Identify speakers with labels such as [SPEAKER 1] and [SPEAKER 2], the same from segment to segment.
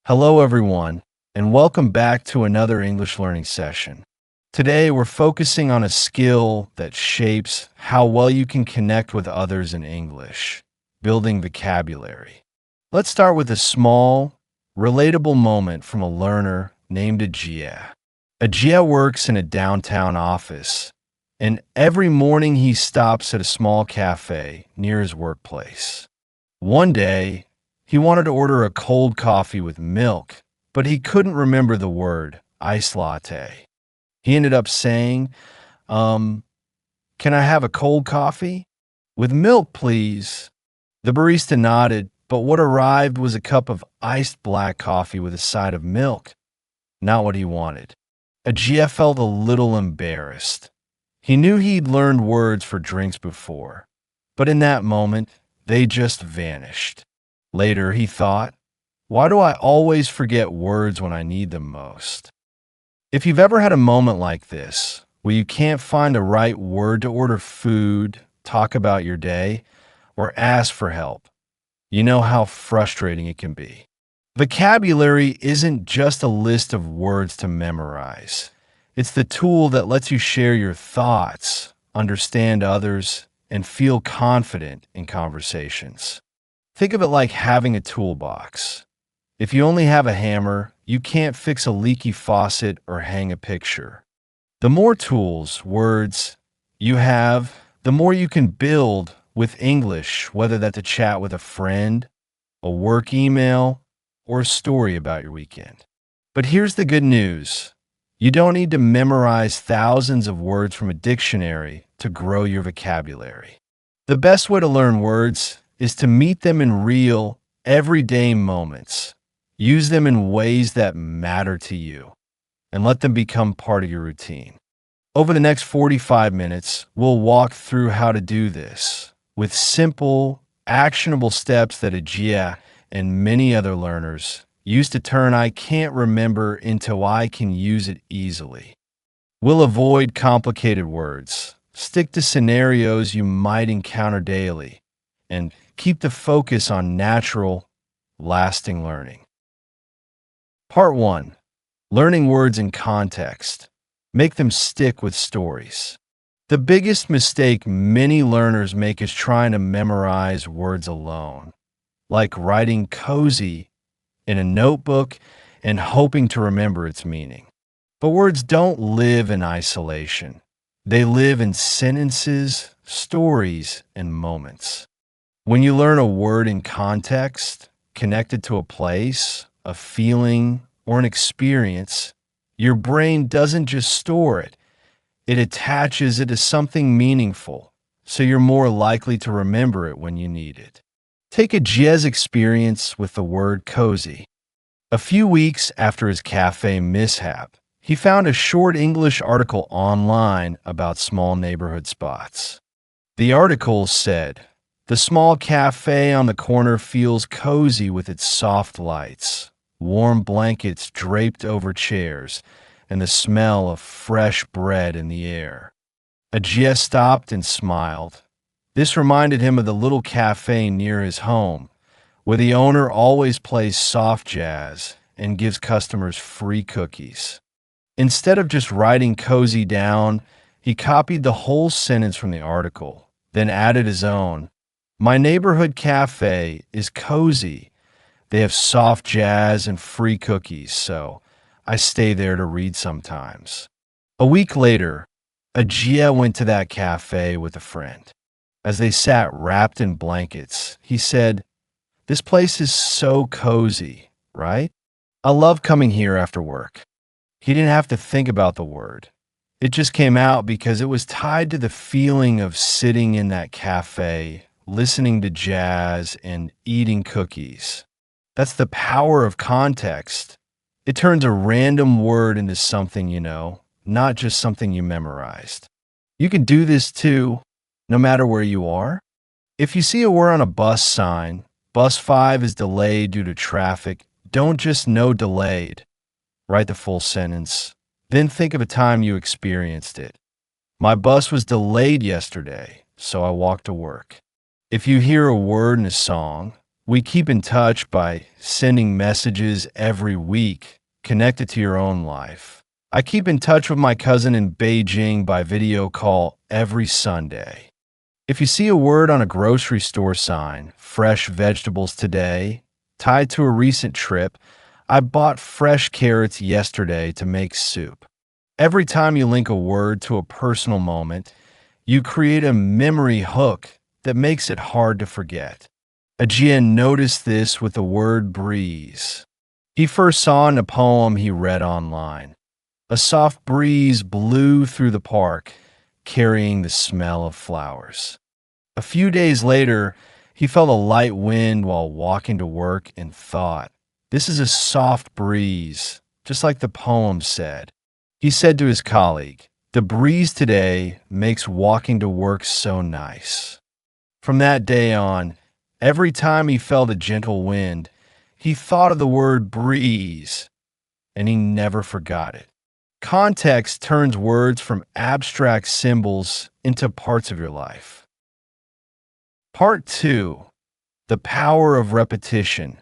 [SPEAKER 1] Hello, everyone, and welcome back to another English learning session. Today, we're focusing on a skill that shapes how well you can connect with others in English, building vocabulary. Let's start with a small, relatable moment from a learner named Ajia. Ajia works in a downtown office, and every morning he stops at a small cafe near his workplace. One day, he wanted to order a cold coffee with milk, but he couldn't remember the word iced latte. He ended up saying, can I have a cold coffee? With milk, please. The barista nodded, but what arrived was a cup of iced black coffee with a side of milk. Not what he wanted. Ajia felt a little embarrassed. He knew he'd learned words for drinks before, but in that moment, they just vanished. Later, he thought, why do I always forget words when I need them most? If you've ever had a moment like this, where you can't find the right word to order food, talk about your day, or ask for help, you know how frustrating it can be. Vocabulary isn't just a list of words to memorize. It's the tool that lets you share your thoughts, understand others, and feel confident in conversations. Think of it like having a toolbox. If you only have a hammer, you can't fix a leaky faucet or hang a picture. The more tools, words, you have, the more you can build with English, whether that's a chat with a friend, a work email, or a story about your weekend. But here's the good news. You don't need to memorize thousands of words from a dictionary to grow your vocabulary. The best way to learn words is to meet them in real, everyday moments. Use them in ways that matter to you, and let them become part of your routine. Over the next 45 minutes, we'll walk through how to do this with simple, actionable steps that Ajia and many other learners use to turn I can't remember into I can use it easily. We'll avoid complicated words, stick to scenarios you might encounter daily, and keep the focus on natural, lasting learning. Part 1. Learning words in context. Make them stick with stories. The biggest mistake many learners make is trying to memorize words alone, like writing cozy in a notebook and hoping to remember its meaning. But words don't live in isolation. They live in sentences, stories, and moments. When you learn a word in context, connected to a place, a feeling, or an experience, your brain doesn't just store it. It attaches it to something meaningful, so you're more likely to remember it when you need it. Take Ajia's experience with the word cozy. A few weeks after his cafe mishap, he found a short English article online about small neighborhood spots. The article said, "The small cafe on the corner feels cozy with its soft lights, warm blankets draped over chairs, and the smell of fresh bread in the air." Ajia stopped and smiled. This reminded him of the little cafe near his home, where the owner always plays soft jazz and gives customers free cookies. Instead of just writing cozy down, he copied the whole sentence from the article, then added his own. "My neighborhood cafe is cozy. They have soft jazz and free cookies, so I stay there to read sometimes." A week later, Ajia went to that cafe with a friend. As they sat wrapped in blankets, he said, "This place is so cozy, right? I love coming here after work." He didn't have to think about the word. It just came out because it was tied to the feeling of sitting in that cafe, listening to jazz, and eating cookies. That's the power of context. It turns a random word into something you know, not just something you memorized. You can do this too, no matter where you are. If you see a word on a bus sign, "Bus 5 is delayed due to traffic," don't just know delayed. Write the full sentence. Then think of a time you experienced it. "My bus was delayed yesterday, so I walked to work." If you hear a word in a song, We keep in touch by sending messages every week connected to your own life. I keep in touch with my cousin in Beijing by video call every Sunday. If you see a word on a grocery store sign, fresh vegetables today, tied to a recent trip, I bought fresh carrots yesterday to make soup. Every time you link a word to a personal moment, you create a memory hook that makes it hard to forget. Ajien noticed this with the word breeze. He first saw in a poem he read online. A soft breeze blew through the park, carrying the smell of flowers. A few days later, he felt a light wind while walking to work and thought, "This is a soft breeze, just like the poem said." He said to his colleague, "The breeze today makes walking to work so nice." From that day on, every time he felt a gentle wind, he thought of the word breeze, and he never forgot it. Context turns words from abstract symbols into parts of your life. Part 2. The power of repetition.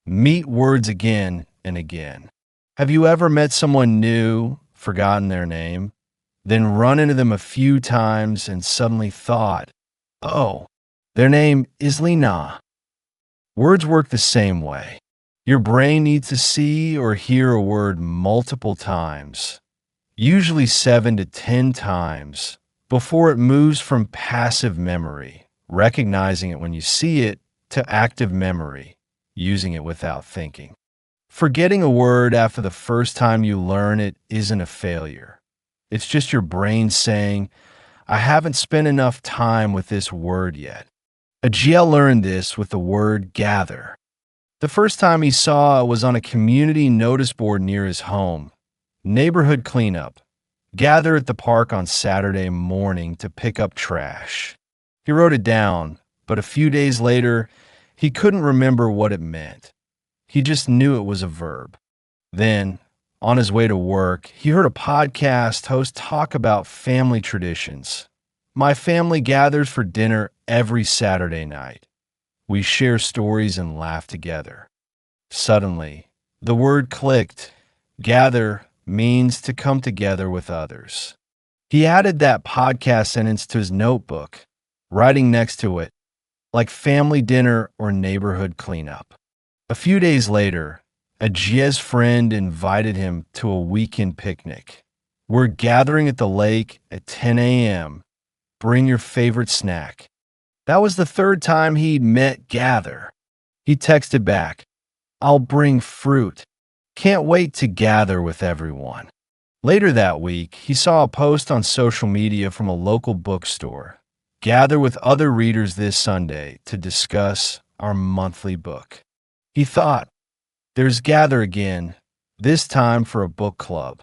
[SPEAKER 1] Meet words again and again. Have you ever met someone new, forgotten their name, then run into them a few times and suddenly thought, "Oh, their name is Lina"? Words work the same way. Your brain needs to see or hear a word multiple times, usually 7 to 10 times, before it moves from passive memory, recognizing it when you see it, to active memory, using it without thinking. Forgetting a word after the first time you learn it isn't a failure. It's just your brain saying, "I haven't spent enough time with this word yet." Ajiel learned this with the word gather. The first time he saw it was on a community notice board near his home. Neighborhood cleanup. Gather at the park on Saturday morning to pick up trash. He wrote it down, but a few days later, he couldn't remember what it meant. He just knew it was a verb. Then, on his way to work, he heard a podcast host talk about family traditions. "My family gathers for dinner every Saturday night. We share stories and laugh together." Suddenly, the word clicked. Gather means to come together with others. He added that podcast sentence to his notebook, writing next to it, like family dinner or neighborhood cleanup. A few days later, Ajia's friend invited him to a weekend picnic. "We're gathering at the lake at 10 a.m. Bring your favorite snack." That was the third time he'd met gather. He texted back, "I'll bring fruit. Can't wait to gather with everyone." Later that week, he saw a post on social media from a local bookstore. "Gather with other readers this Sunday to discuss our monthly book." He thought, "There's gather again, this time for a book club."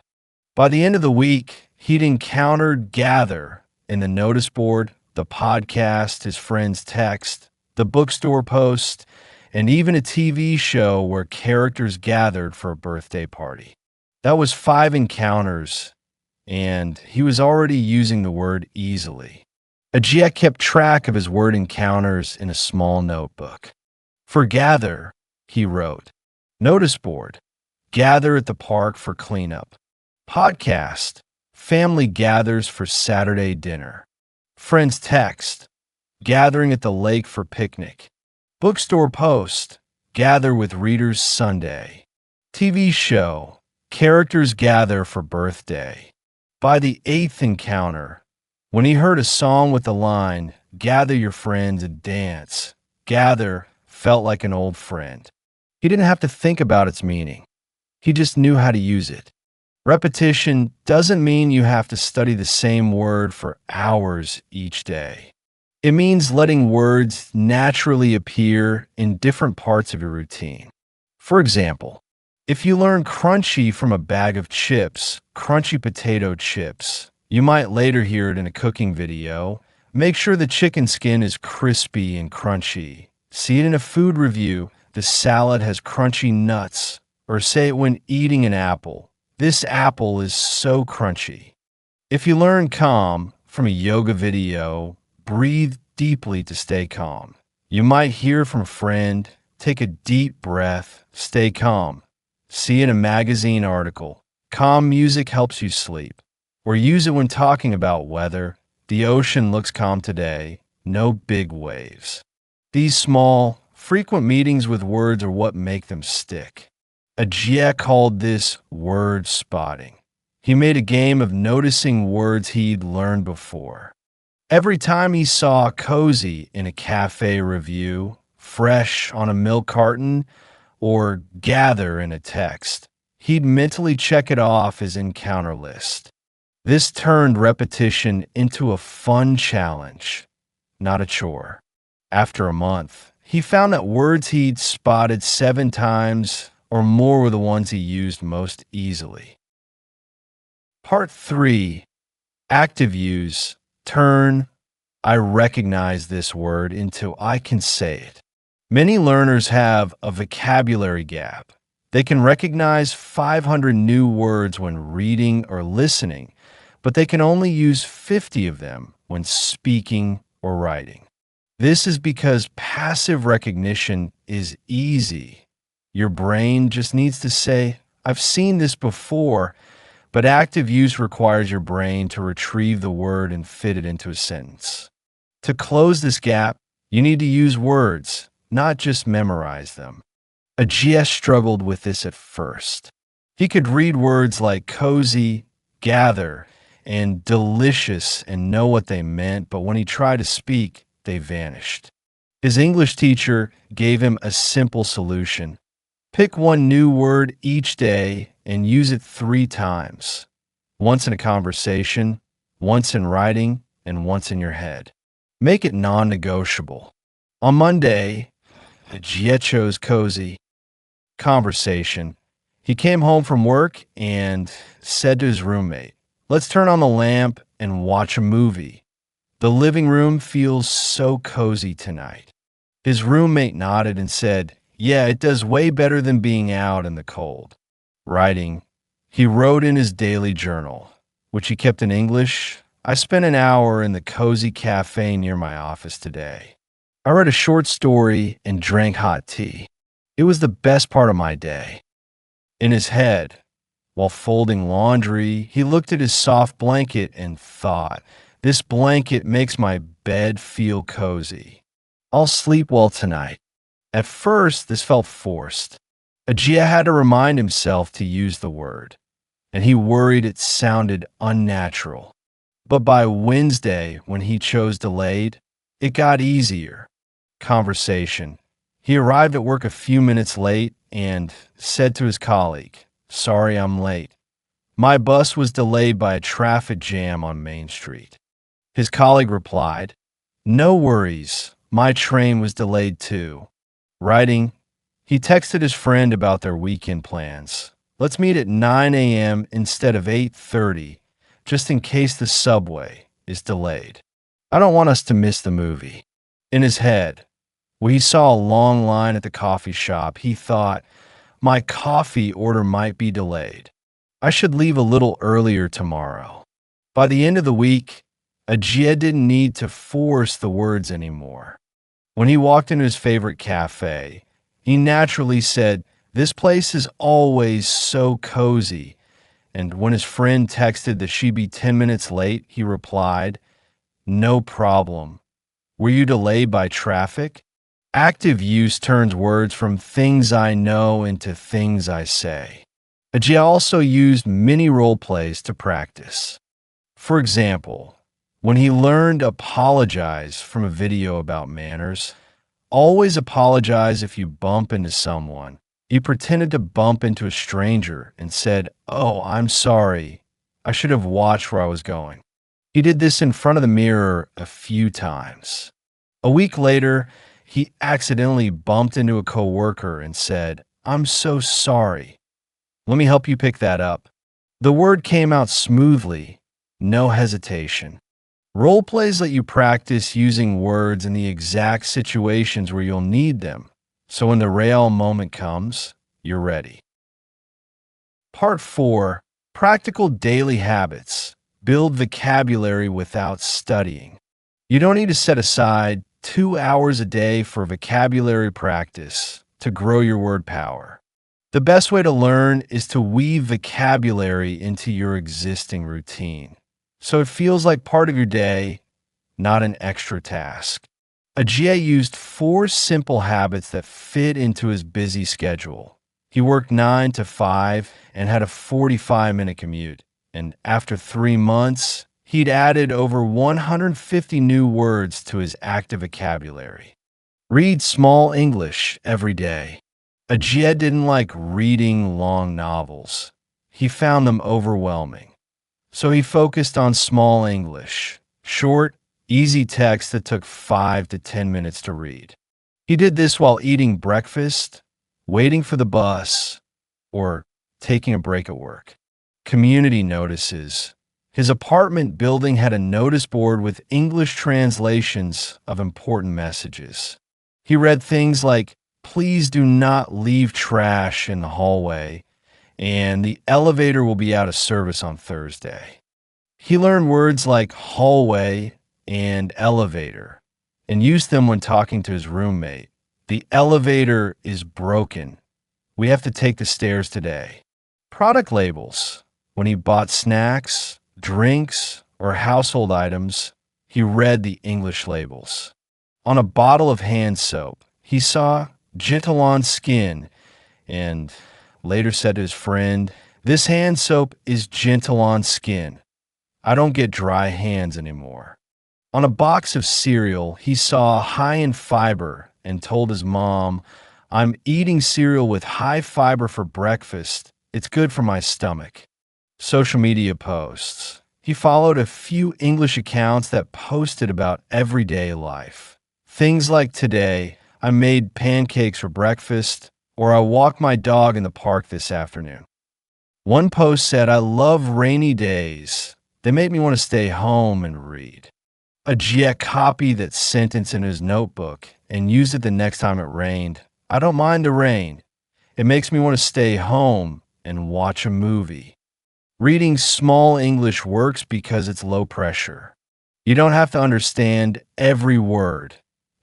[SPEAKER 1] By the end of the week, he'd encountered gather in the notice board, the podcast, his friend's text, the bookstore post, and even a TV show where characters gathered for a birthday party. That was 5 encounters, and he was already using the word easily. Ajia kept track of his word encounters in a small notebook. For gather, he wrote, notice board, gather at the park for cleanup. Podcast, family gathers for Saturday dinner. Friends text, gathering at the lake for picnic. Bookstore post, gather with readers Sunday. TV show, characters gather for birthday. By the 8th encounter, when he heard a song with the line, gather your friends and dance, gather felt like an old friend. He didn't have to think about its meaning. He just knew how to use it. Repetition doesn't mean you have to study the same word for hours each day. It means letting words naturally appear in different parts of your routine. For example, if you learn crunchy from a bag of chips, crunchy potato chips, you might later hear it in a cooking video. Make sure the chicken skin is crispy and crunchy. See it in a food review, the salad has crunchy nuts. Or say it when eating an apple. This apple is so crunchy. If you learn calm from a yoga video, breathe deeply to stay calm. You might hear from a friend, take a deep breath, stay calm. See in a magazine article, calm music helps you sleep. Or use it when talking about weather. The ocean looks calm today, no big waves. These small, frequent meetings with words are what make them stick. Ajia called this word spotting. He made a game of noticing words he'd learned before. Every time he saw cozy in a cafe review, fresh on a milk carton, or gather in a text, he'd mentally check it off his encounter list. This turned repetition into a fun challenge, not a chore. After a month, he found that words he'd spotted 7 times or more were the ones he used most easily. Part 3. Active use. Turn I recognize this word into I can say it. Many learners have a vocabulary gap. They can recognize 500 new words when reading or listening, but they can only use 50 of them when speaking or writing. This is because passive recognition is easy. Your brain just needs to say, I've seen this before, but active use requires your brain to retrieve the word and fit it into a sentence. To close this gap, you need to use words, not just memorize them. Ajia struggled with this at first. He could read words like cozy, gather, and delicious and know what they meant, but when he tried to speak, they vanished. His English teacher gave him a simple solution. Pick one new word each day and use it 3 times. Once in a conversation, once in writing, and once in your head. Make it non-negotiable. On Monday, Ajia chose cozy. Conversation. He came home from work and said to his roommate, let's turn on the lamp and watch a movie. The living room feels so cozy tonight. His roommate nodded and said, yeah, it does way better than being out in the cold. Writing. He wrote in his daily journal, which he kept in English. I spent an hour in the cozy cafe near my office today. I read a short story and drank hot tea. It was the best part of my day. In his head, while folding laundry, he looked at his soft blanket and thought, this blanket makes my bed feel cozy. I'll sleep well tonight. At first, this felt forced. Ajia had to remind himself to use the word, and he worried it sounded unnatural. But by Wednesday, when he chose delayed, it got easier. Conversation. He arrived at work a few minutes late and said to his colleague, sorry I'm late. My bus was delayed by a traffic jam on Main Street. His colleague replied, no worries, my train was delayed too. Writing, he texted his friend about their weekend plans. Let's meet at 9 a.m. instead of 8:30, just in case the subway is delayed. I don't want us to miss the movie. In his head, when he saw a long line at the coffee shop, he thought, my coffee order might be delayed. I should leave a little earlier tomorrow. By the end of the week, Ajia didn't need to force the words anymore. When he walked into his favorite cafe, he naturally said, this place is always so cozy. And when his friend texted that she'd be 10 minutes late, he replied, no problem. Were you delayed by traffic? Active use turns words from things I know into things I say. Ajia also used mini role plays to practice. For example, when he learned apologize from a video about manners, always apologize if you bump into someone. He pretended to bump into a stranger and said, oh, I'm sorry. I should have watched where I was going. He did this in front of the mirror a few times. A week later, he accidentally bumped into a coworker and said, I'm so sorry. Let me help you pick that up. The word came out smoothly, no hesitation. Role plays let you practice using words in the exact situations where you'll need them, so when the real moment comes, you're ready. Part 4. Practical daily habits. Build vocabulary without studying. You don't need to set aside 2 hours a day for vocabulary practice. to grow your word power. The best way to learn is to weave vocabulary into your existing routine, so it feels like part of your day, not an extra task. Ajay used 4 simple habits that fit into his busy schedule. He worked 9 to 5 and had a 45-minute commute. And after 3 months, he'd added over 150 new words to his active vocabulary. Read small English every day. Ajay didn't like reading long novels. He found them overwhelming. So he focused on small English, short, easy text that took 5 to 10 minutes to read. He did this while eating breakfast, waiting for the bus, or taking a break at work. Community notices. His apartment building had a notice board with English translations of important messages. He read things like, "Please do not leave trash in the hallway," and "The elevator will be out of service on Thursday." He learned words like hallway and elevator and used them when talking to his roommate. "The elevator is broken. We have to take the stairs today." Product labels. When he bought snacks, drinks, or household items, he read the English labels. On a bottle of hand soap, he saw "gentle on skin" and later said to his friend, "This hand soap is gentle on skin. I don't get dry hands anymore." On a box of cereal, he saw "high in fiber" and told his mom, "I'm eating cereal with high fiber for breakfast. It's good for my stomach." Social media posts. He followed a few English accounts that posted about everyday life. Things like, "Today, I made pancakes for breakfast," or "I walked my dog in the park this afternoon." One post said, "I love rainy days. They make me want to stay home and read." Ajay copied that sentence in his notebook and used it the next time it rained. "I don't mind the rain. It makes me want to stay home and watch a movie." Reading small English works because it's low pressure. You don't have to understand every word,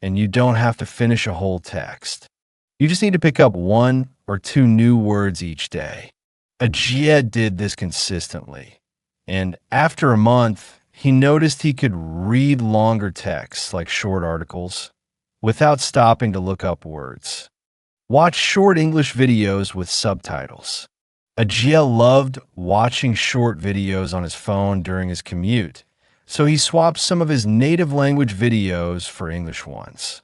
[SPEAKER 1] and you don't have to finish a whole text. You just need to pick up 1 or 2 new words each day. Ajay did this consistently, and after a month, he noticed he could read longer texts like short articles without stopping to look up words. Watch short English videos with subtitles. Ajay loved watching short videos on his phone during his commute, so he swapped some of his native language videos for English ones.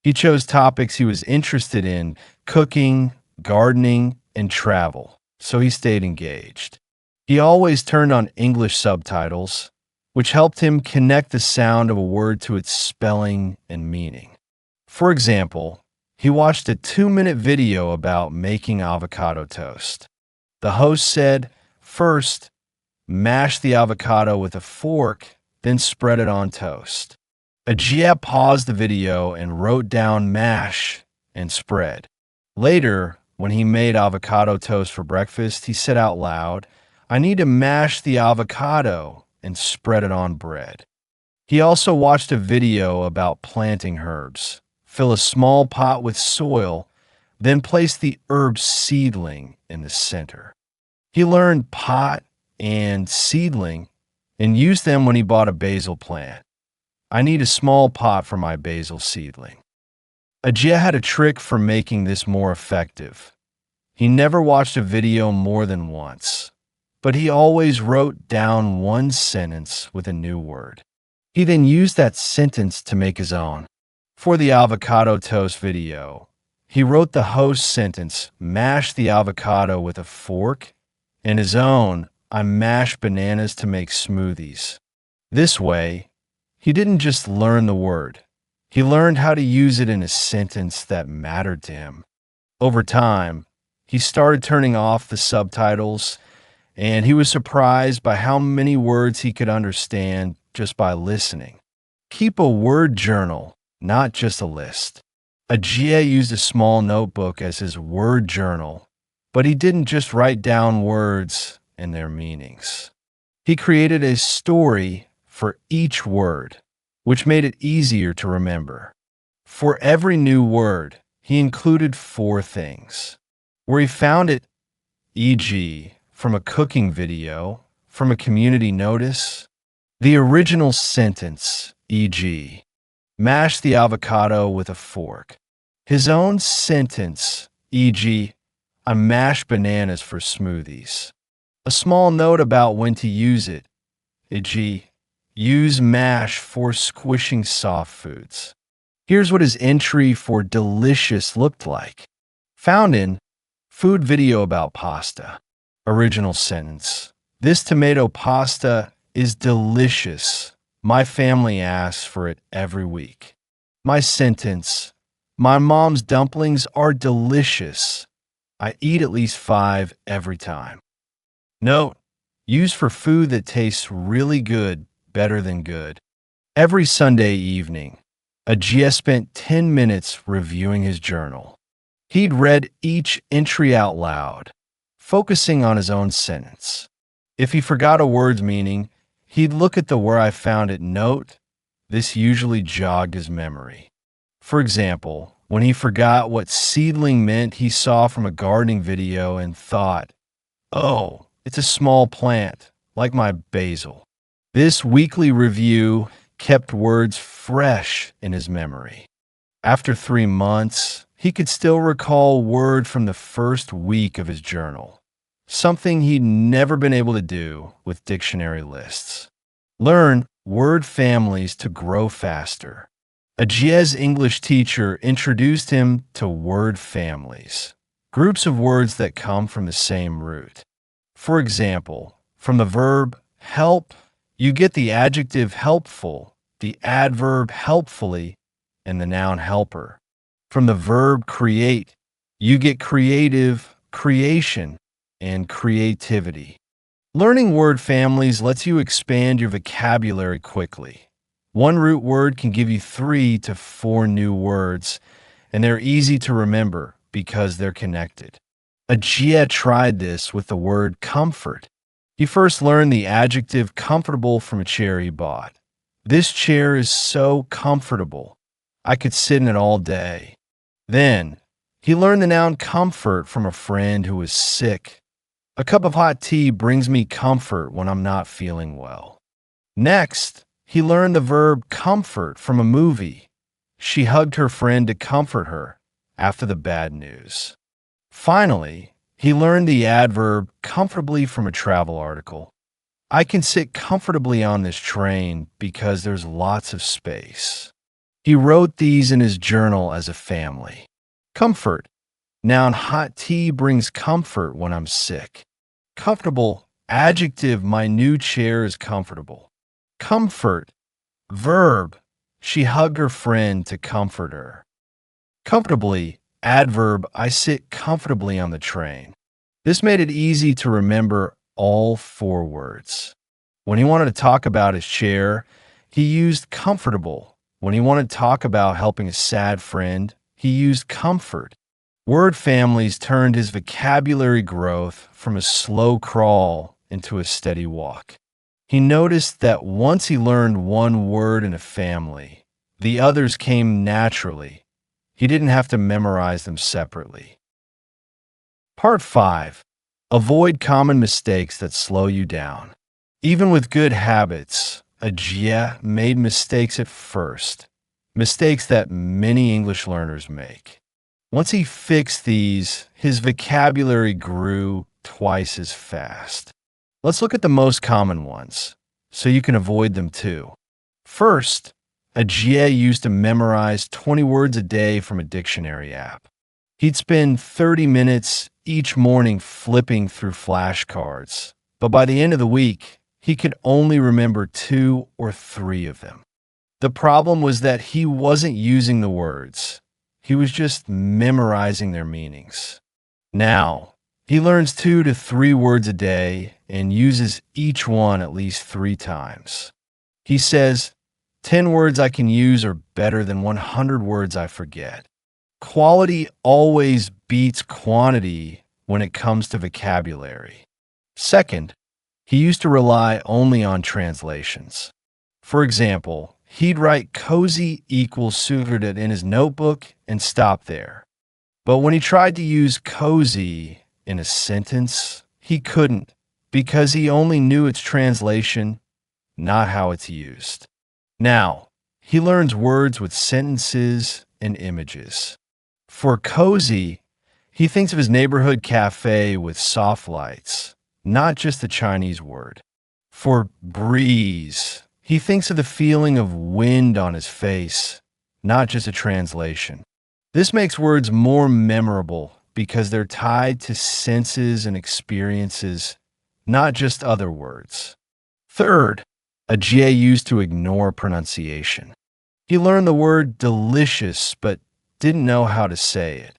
[SPEAKER 1] He chose topics he was interested in: cooking, gardening, and travel, so he stayed engaged. He always turned on English subtitles, which helped him connect the sound of a word to its spelling and meaning. For example, he watched a 2-minute video about making avocado toast. The host said, "First, mash the avocado with a fork, then spread it on toast." Ajay paused the video and wrote down "mash" and "spread." Later, when he made avocado toast for breakfast, he said out loud, "I need to mash the avocado and spread it on bread." He also watched a video about planting herbs. Fill a small pot with soil, then place the herb seedling in the center. He learned pot and seedling and used them when he bought a basil plant. "I need a small pot for my basil seedling." Ajay had a trick for making this more effective. He never watched a video more than once, but he always wrote down 1 sentence with a new word. He then used that sentence to make his own. For the avocado toast video, he wrote the host sentence, "Mash the avocado with a fork," and his own, "I mash bananas to make smoothies." This way, he didn't just learn the word. He learned how to use it in a sentence that mattered to him. Over time, he started turning off the subtitles, and he was surprised by how many words he could understand just by listening. Keep a word journal, not just a list. Ajay used a small notebook as his word journal, but he didn't just write down words and their meanings. He created a story for each word, which made it easier to remember. For every new word, he included four things. Where he found it, e.g., from a cooking video, from a community notice, the original sentence, e.g., mash the avocado with a fork. His own sentence, e.g., I mash bananas for smoothies. A small note about when to use it, e.g., use mash for squishing soft foods. Here's what his entry for delicious looked like. Found in food video about pasta. Original sentence. This tomato pasta is delicious. My family asks for it every week. My sentence. My mom's dumplings are delicious. I eat at least 5 every time. Note. Used for food that tastes really good, better than good. Every Sunday evening, Ajia spent 10 minutes reviewing his journal. He'd read each entry out loud, focusing on his own sentence. If he forgot a word's meaning, he'd look at the where I found it note. This usually jogged his memory. For example, when he forgot what seedling meant, he saw from a gardening video and thought, oh, it's a small plant, like my basil. This weekly review kept words fresh in his memory. After 3 months, he could still recall word from the first week of his journal, something he'd never been able to do with dictionary lists. Learn word families to grow faster. Ajia's English teacher introduced him to word families, groups of words that come from the same root. For example, from the verb help, you get the adjective helpful, the adverb helpfully, and the noun helper. From the verb create, you get creative, creation, and creativity. Learning word families lets you expand your vocabulary quickly. One root word can give you 3 to 4 new words, and they're easy to remember because they're connected. Ajia tried this with the word comfort. He first learned the adjective comfortable from a chair he bought. This chair is so comfortable. I could sit in it all day. Then, he learned the noun comfort from a friend who was sick. A cup of hot tea brings me comfort when I'm not feeling well. Next, he learned the verb comfort from a movie. She hugged her friend to comfort her after the bad news. Finally, he learned the adverb comfortably from a travel article. I can sit comfortably on this train because there's lots of space. He wrote these in his journal as a family. Comfort. Noun hot tea brings comfort when I'm sick. Comfortable. Adjective my new chair is comfortable. Comfort. Verb. She hugged her friend to comfort her. Comfortably. Adverb, I sit comfortably on the train. This made it easy to remember all 4 words. When he wanted to talk about his chair, he used comfortable. When he wanted to talk about helping a sad friend, he used comfort. Word families turned his vocabulary growth from a slow crawl into a steady walk. He noticed that once he learned one word in a family, the others came naturally. He didn't have to memorize them separately. Part 5. Avoid common mistakes that slow you down. Even with good habits, Ajia made mistakes at first, mistakes that many English learners make. Once he fixed these, his vocabulary grew twice as fast. Let's look at the most common ones, so you can avoid them too. First, Ajia used to memorize 20 words a day from a dictionary app. He'd spend 30 minutes each morning flipping through flashcards, but by the end of the week, he could only remember 2 or 3 of them. The problem was that he wasn't using the words. He was just memorizing their meanings. Now, he learns 2 to 3 words a day and uses each one at least 3 times. He says, 10 words I can use are better than 100 words I forget. Quality always beats quantity when it comes to vocabulary. Second, he used to rely only on translations. For example, he'd write cozy equals suited in his notebook and stop there. But when he tried to use cozy in a sentence, he couldn't because he only knew its translation, not how it's used. Now, he learns words with sentences and images. For cozy, he thinks of his neighborhood cafe with soft lights, not just a Chinese word. For breeze, he thinks of the feeling of wind on his face, not just a translation. This makes words more memorable because they're tied to senses and experiences, not just other words. Third, a GA used to ignore pronunciation. He learned the word delicious but didn't know how to say it.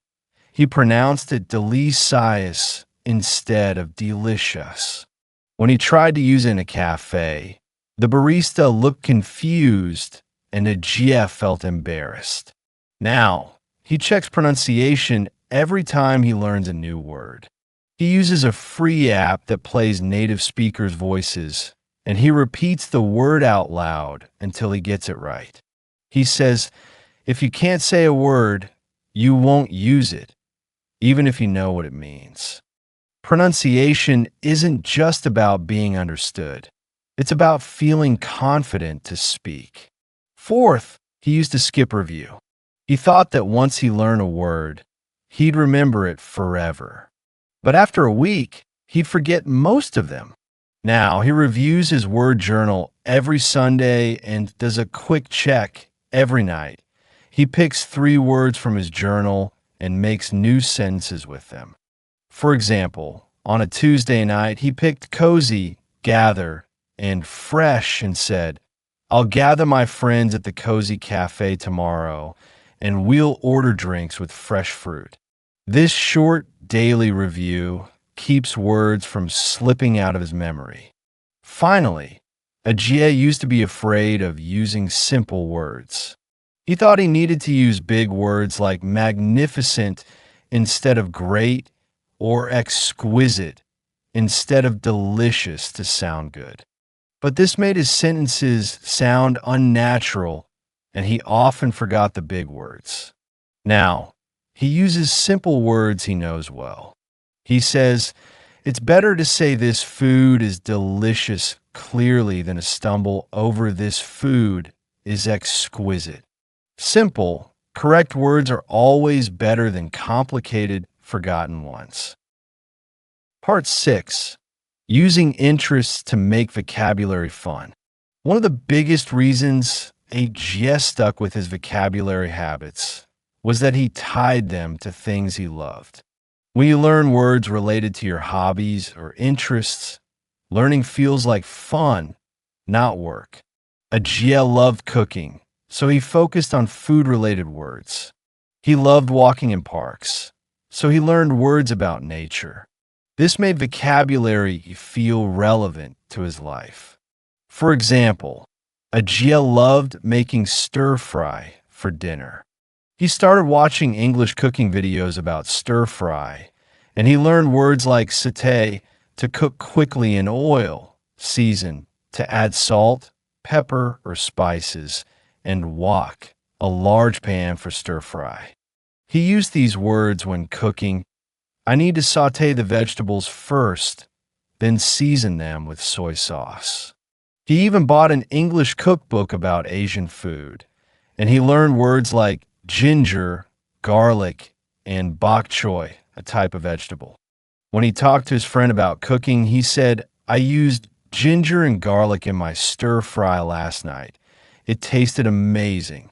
[SPEAKER 1] He pronounced it delicious instead of delicious. When he tried to use it in a cafe, the barista looked confused and the GF felt embarrassed. Now, he checks pronunciation every time he learns a new word. He uses a free app that plays native speakers' voices, and he repeats the word out loud until he gets it right. He says, if you can't say a word, you won't use it, even if you know what it means. Pronunciation isn't just about being understood. It's about feeling confident to speak. Fourth, he used to skip review. He thought that once he learned a word, he'd remember it forever. But after a week, he'd forget most of them. Now, he reviews his word journal every Sunday and does a quick check every night. He picks 3 words from his journal and makes new sentences with them. For example, on a Tuesday night, he picked cozy, gather, and fresh and said, I'll gather my friends at the cozy cafe tomorrow and we'll order drinks with fresh fruit. This short daily review keeps words from slipping out of his memory. Finally, a GA used to be afraid of using simple words. He thought he needed to use big words like magnificent instead of great or exquisite instead of delicious to sound good. But this made his sentences sound unnatural, and he often forgot the big words. Now, he uses simple words he knows well. He says, it's better to say this food is delicious clearly than to stumble over this food is exquisite. Simple, correct words are always better than complicated, forgotten ones. Part 6. Using interests to make vocabulary fun. One of the biggest reasons AGS stuck with his vocabulary habits was that he tied them to things he loved. When you learn words related to your hobbies or interests, learning feels like fun, not work. AGL loved cooking, so he focused on food-related words. He loved walking in parks, so he learned words about nature. This made vocabulary feel relevant to his life. For example, AGL loved making stir-fry for dinner. He started watching English cooking videos about stir-fry, and he learned words like sauté to cook quickly in oil, season to add salt, pepper, or spices, and wok, a large pan for stir-fry. He used these words when cooking. I need to sauté the vegetables first, then season them with soy sauce. He even bought an English cookbook about Asian food, and he learned words like ginger, garlic, and bok choy, a type of vegetable. When he talked to his friend about cooking, he said, I used ginger and garlic in my stir-fry last night. It tasted amazing.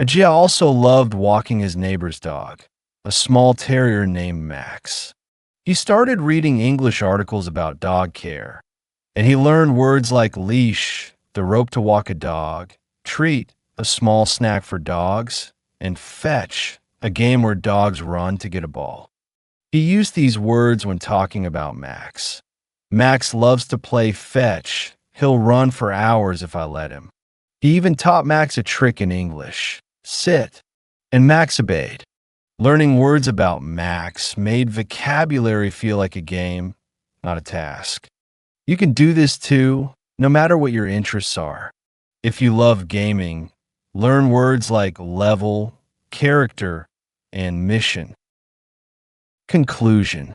[SPEAKER 1] Ajia also loved walking his neighbor's dog, a small terrier named Max. He started reading English articles about dog care, and he learned words like leash, the rope to walk a dog, treat, a small snack for dogs, and fetch, a game where dogs run to get a ball. He used these words when talking about Max. Max loves to play fetch. He'll run for hours if I let him. He even taught Max a trick in English, sit, and Max obeyed. Learning words about Max made vocabulary feel like a game, not a task. You can do this too, no matter what your interests are. If you love gaming, learn words like level, character, and mission. Conclusion.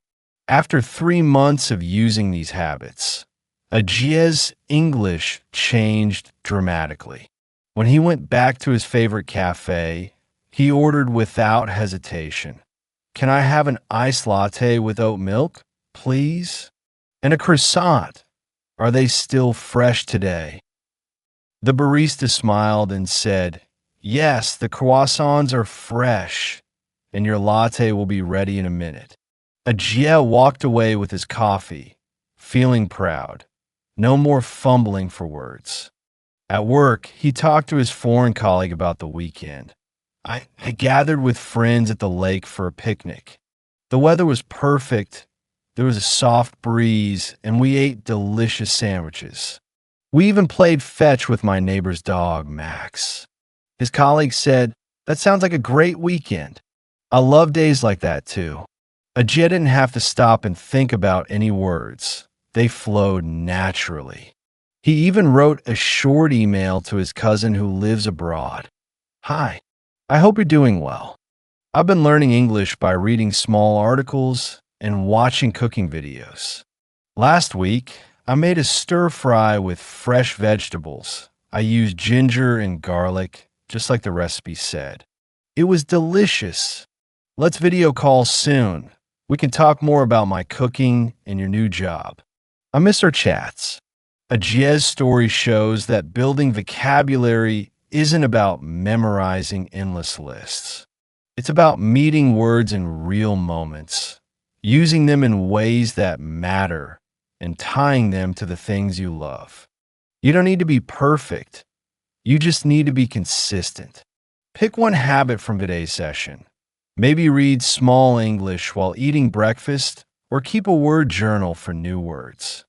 [SPEAKER 1] After 3 months of using these habits, Ajie's English changed dramatically. When he went back to his favorite cafe, he ordered without hesitation, "Can I have an iced latte with oat milk, please? And a croissant. Are they still fresh today?" The barista smiled and said, "Yes, the croissants are fresh, and your latte will be ready in a minute." Ajia walked away with his coffee, feeling proud. No more fumbling for words. At work, he talked to his foreign colleague about the weekend. I gathered with friends at the lake for a picnic. The weather was perfect, there was a soft breeze, and we ate delicious sandwiches. We even played fetch with my neighbor's dog, Max. His colleague said, "That sounds like a great weekend." I love days like that too. Ajay didn't have to stop and think about any words. They flowed naturally. He even wrote a short email to his cousin who lives abroad. "Hi, I hope you're doing well. I've been learning English by reading small articles and watching cooking videos. Last week, I made a stir fry with fresh vegetables. I used ginger and garlic, just like the recipe said. It was delicious. Let's video call soon. We can talk more about my cooking and your new job." I miss our chats. Ajay's story shows that building vocabulary isn't about memorizing endless lists. It's about meeting words in real moments, using them in ways that matter, and tying them to the things you love. You don't need to be perfect. You just need to be consistent. Pick one habit from today's session. Maybe read small English while eating breakfast, or keep a word journal for new words.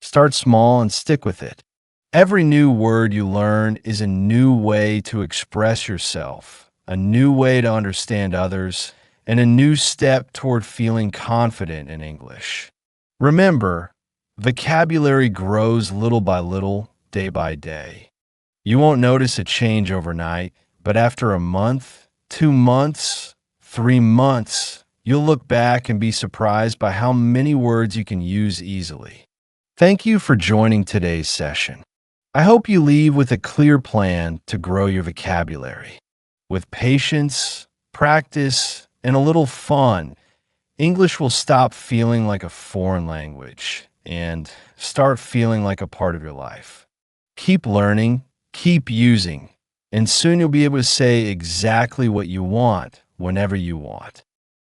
[SPEAKER 1] Start small and stick with it. Every new word you learn is a new way to express yourself, a new way to understand others, and a new step toward feeling confident in English. Remember, vocabulary grows little by little, day by day. You won't notice a change overnight, but after a month, 2 months, 3 months, you'll look back and be surprised by how many words you can use easily. Thank you for joining today's session. I hope you leave with a clear plan to grow your vocabulary. With patience, practice, and a little fun, English will stop feeling like a foreign language and start feeling like a part of your life. Keep learning, keep using, and soon you'll be able to say exactly what you want whenever you want.